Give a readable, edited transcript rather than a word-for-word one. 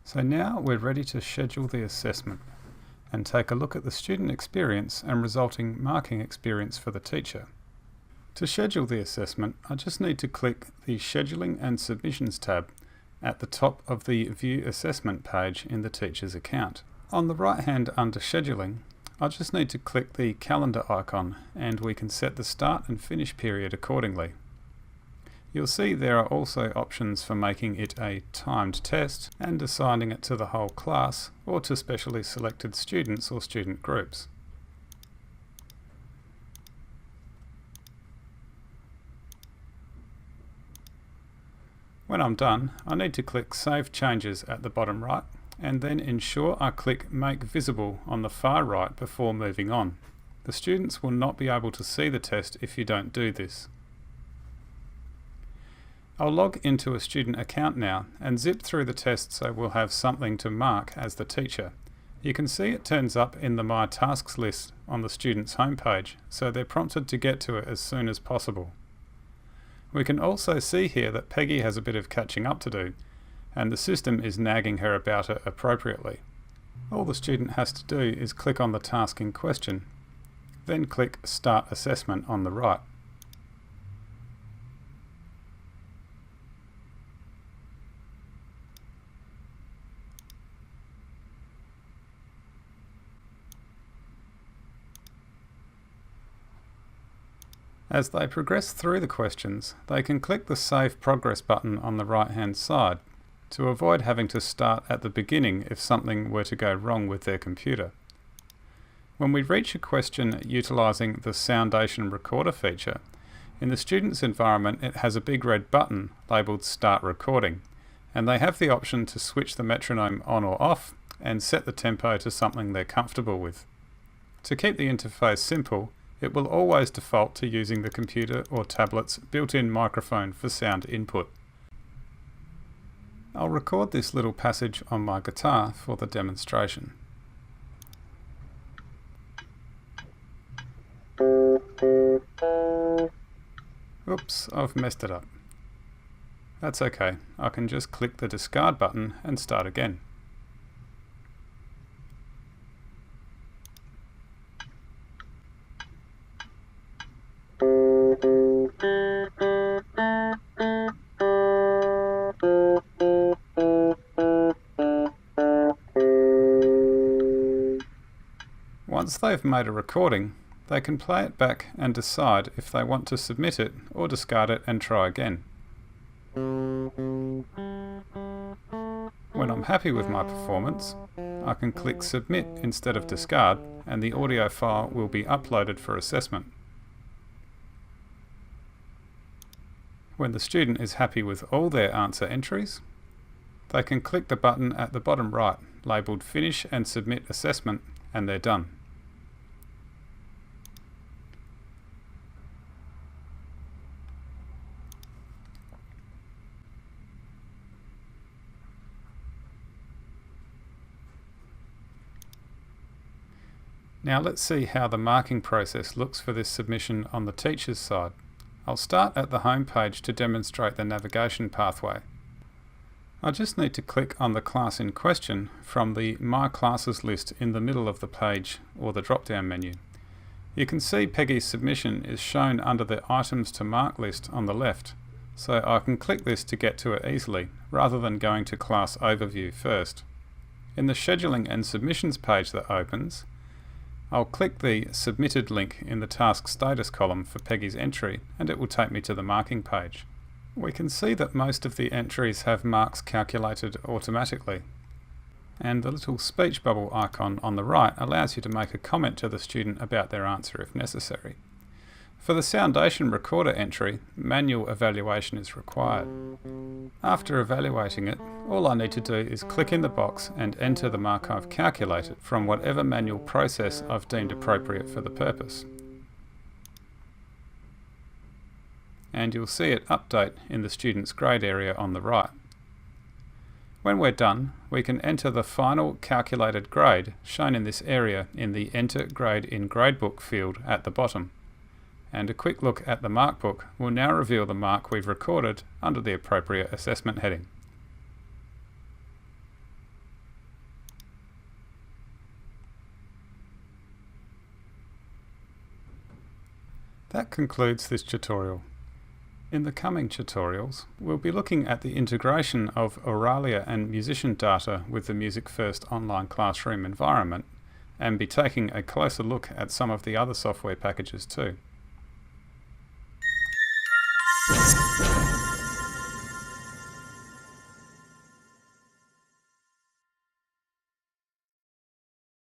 So now we're ready to schedule the assessment and take a look at the student experience and resulting marking experience for the teacher. To schedule the assessment, I just need to click the Scheduling and Submissions tab at the top of the View Assessment page in the teacher's account. On the right hand under Scheduling, I just need to click the calendar icon and we can set the start and finish period accordingly. You'll see there are also options for making it a timed test and assigning it to the whole class or to specially selected students or student groups. When I'm done, I need to click Save Changes at the bottom right and then ensure I click Make Visible on the far right before moving on. The students will not be able to see the test if you don't do this. I'll log into a student account now and zip through the test so we'll have something to mark as the teacher. You can see it turns up in the My Tasks list on the student's homepage, so they're prompted to get to it as soon as possible. We can also see here that Peggy has a bit of catching up to do, and the system is nagging her about it appropriately. All the student has to do is click on the task in question, then click Start Assessment on the right. As they progress through the questions, they can click the Save Progress button on the right-hand side to avoid having to start at the beginning if something were to go wrong with their computer. When we reach a question utilising the Soundation Recorder feature, in the student's environment it has a big red button labelled Start Recording, and they have the option to switch the metronome on or off and set the tempo to something they're comfortable with. To keep the interface simple, it will always default to using the computer or tablet's built-in microphone for sound input. I'll record this little passage on my guitar for the demonstration. Oops, I've messed it up. That's okay, I can just click the discard button and start again. Once they've made a recording, they can play it back and decide if they want to submit it or discard it and try again. When I'm happy with my performance, I can click Submit instead of Discard and the audio file will be uploaded for assessment. When the student is happy with all their answer entries, they can click the button at the bottom right labelled Finish and Submit Assessment and they're done. Now let's see how the marking process looks for this submission on the teacher's side. I'll start at the home page to demonstrate the navigation pathway. I just need to click on the class in question from the My Classes list in the middle of the page or the drop-down menu. You can see Peggy's submission is shown under the Items to Mark list on the left, so I can click this to get to it easily rather than going to Class Overview first. In the Scheduling and Submissions page that opens, I'll click the Submitted link in the Task Status column for Peggy's entry and it will take me to the marking page. We can see that most of the entries have marks calculated automatically, and the little speech bubble icon on the right allows you to make a comment to the student about their answer if necessary. For the Soundation Recorder entry, manual evaluation is required. After evaluating it, all I need to do is click in the box and enter the mark I've calculated from whatever manual process I've deemed appropriate for the purpose. And you'll see it update in the student's grade area on the right. When we're done, we can enter the final calculated grade shown in this area in the Enter Grade in Gradebook field at the bottom. And a quick look at the mark book will now reveal the mark we've recorded under the appropriate assessment heading. That concludes this tutorial. In the coming tutorials, we'll be looking at the integration of Auralia and musician data with the MusicFirst Online Classroom environment, and be taking a closer look at some of the other software packages too.